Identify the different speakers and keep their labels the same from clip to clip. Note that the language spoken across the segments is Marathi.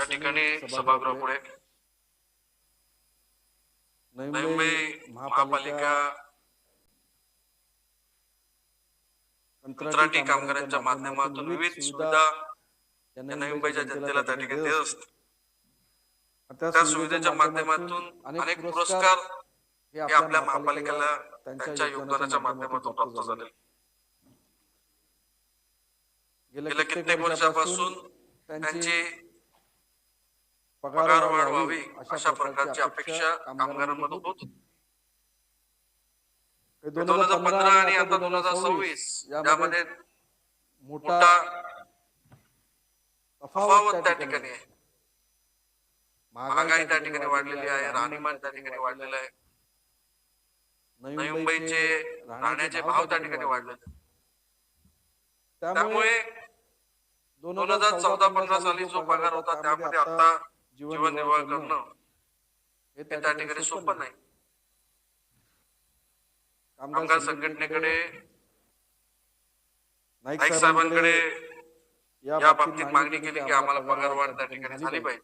Speaker 1: या ठिकाणी सभागृहापुढे
Speaker 2: नवी
Speaker 1: नवी
Speaker 2: मुंबई
Speaker 1: मुंबई
Speaker 2: महापालिका
Speaker 1: महापालिका
Speaker 2: कंत्राटी
Speaker 1: कंत्राटी कामगारांच्या माध्यमातून विविध सुविधा
Speaker 2: या
Speaker 1: या
Speaker 2: नवी
Speaker 1: नवी
Speaker 2: मुंबईच्या
Speaker 1: मुंबईच्या
Speaker 2: जनतेला
Speaker 1: जनतेला
Speaker 2: त्या
Speaker 1: त्या
Speaker 2: ठिकाणी
Speaker 1: ठिकाणी
Speaker 2: देत
Speaker 1: देत
Speaker 2: असते.
Speaker 1: असते. त्या सुविधेच्या माध्यमातून अनेक पुरस्कार हे आपल्या महापालिकेला त्यांच्या योगदानाच्या माध्यमातून प्राप्त झाले. गेल्या कित्येक वर्षापासून त्यांची पगार वाढ व्हावी अशा प्रकारची अपेक्षा कामगारांमध्ये होत होती. 2015 आणि आता 2026 यामध्ये मोठा तफावत त्या ठिकाणी आहे. महागाई त्या ठिकाणी वाढलेली आहे, राहणीमान त्या ठिकाणी वाढलेलं आहे. नवी मुंबईचे राहण्याचे भाव त्या ठिकाणी वाढले. त्यामुळे 2014-15 साली जो पगार होता त्यामध्ये आता जीवन निर्वाह करणं हे त्या ठिकाणी सोपं नाही. कामगार संघटनेकडे नाईक साहेबांकडे या बाबतीत मागणी केली की आम्हाला पगार वाढ त्या ठिकाणी झाली पाहिजे.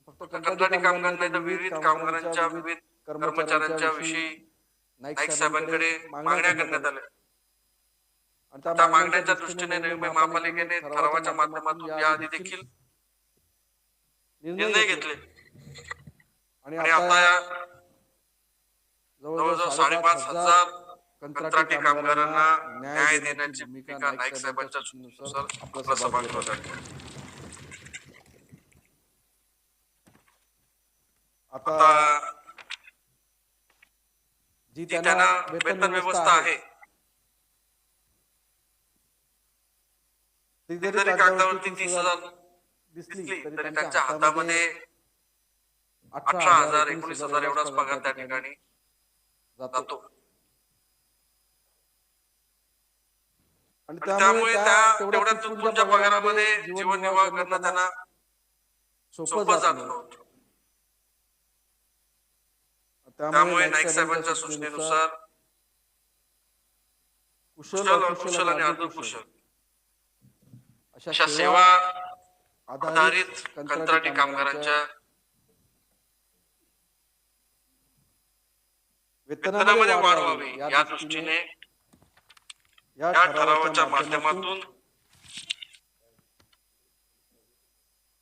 Speaker 1: फक्त कंत्राटी कामगार नाही तर विविध कामगारांच्या विविध कर्मचाऱ्यांच्या विषयी नाईक साहेबांकडे मागण्या करण्यात आल्या. त्या मागण्यांच्या दृष्टीने नवी मुंबई महापालिकेने ठरावाच्या माध्यमातून याआधी देखील निर्णय घेतले आणि आता या जवळजवळ 5,500 कंत्राटी कामगारांना न्याय देण्याची भूमिका नाईक साहेबांच्या सूचनेनुसार आपलं सभागृह आहे. आता जी त्यांना वेतन व्यवस्था आहे ती जरी कागदावरती 30,000 दिसली तरी त्यांच्या हातामध्ये 18,000 19,000 एवढाच पगार त्या ठिकाणी जातो. आणि त्यामुळे त्या तेवढ्या तुटपुंज्या पगारामध्ये जीवन निर्वाह करणं त्यांना सोपं जात नव्हतं. त्यामुळे नाईक साहेबांच्या सूचनेनुसार कुशल अकुशल आणि अर्धकुशल अशा सेवा आधारित कंत्राटी कामगारांच्या वेतनामध्ये वाढ व्हावी या दृष्टीने या ठरावाच्या माध्यमातून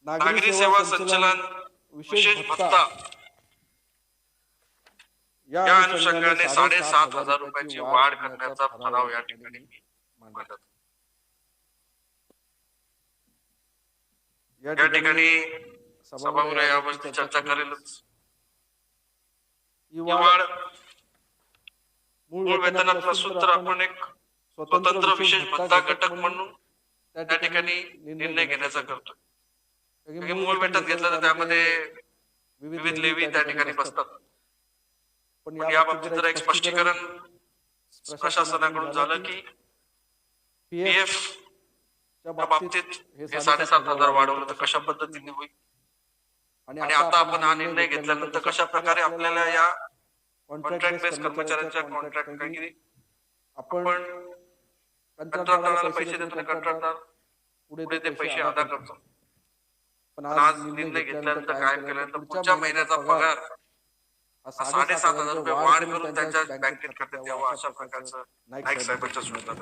Speaker 1: नागरी सेवा संचलन विशेष भत्ता या अनुषंगाने 7,500 रुपयाची वाढ करण्याचा ठराव या ठिकाणी मांडला. या ठिकाणी सभागृह यावरती चर्चा करेलच. ही वाढ मूळ वेतनात नसून तर आपण एक स्वतंत्र विशेष भत्ता घटक म्हणून त्या ठिकाणी निर्णय घेण्याचा करतो. मूळ वेतन घेतलं तर त्यामध्ये विविध लेवी त्या ठिकाणी बसतात. पण या बाबतीत जर एक स्पष्टीकरण प्रशासनाकडून झालं की पीएफ च्या बाबतीत हे 7,500 वाढवलं तर कशा पद्धतीने होईल आणि आता आपण हा निर्णय घेतल्यानंतर कशा प्रकारे आपल्याला या कॉन्ट्रॅक्ट बेस कर्मचाऱ्यांच्या कॉन्ट्रॅक्ट कामगिरी आपण कंत्राटदाराला पैसे देतो, कंत्राटदार पुढे ते पैसे अदा करतो. पण आज निर्णय घेतल्यानंतर काय केल्यानंतर पुढच्या महिन्याचा पगार 7,500 रुपये वाढ करून त्यांच्या बँकेत खात्यात द्यावा अशा प्रकारचं नाईक साहेबांच्या सूचना.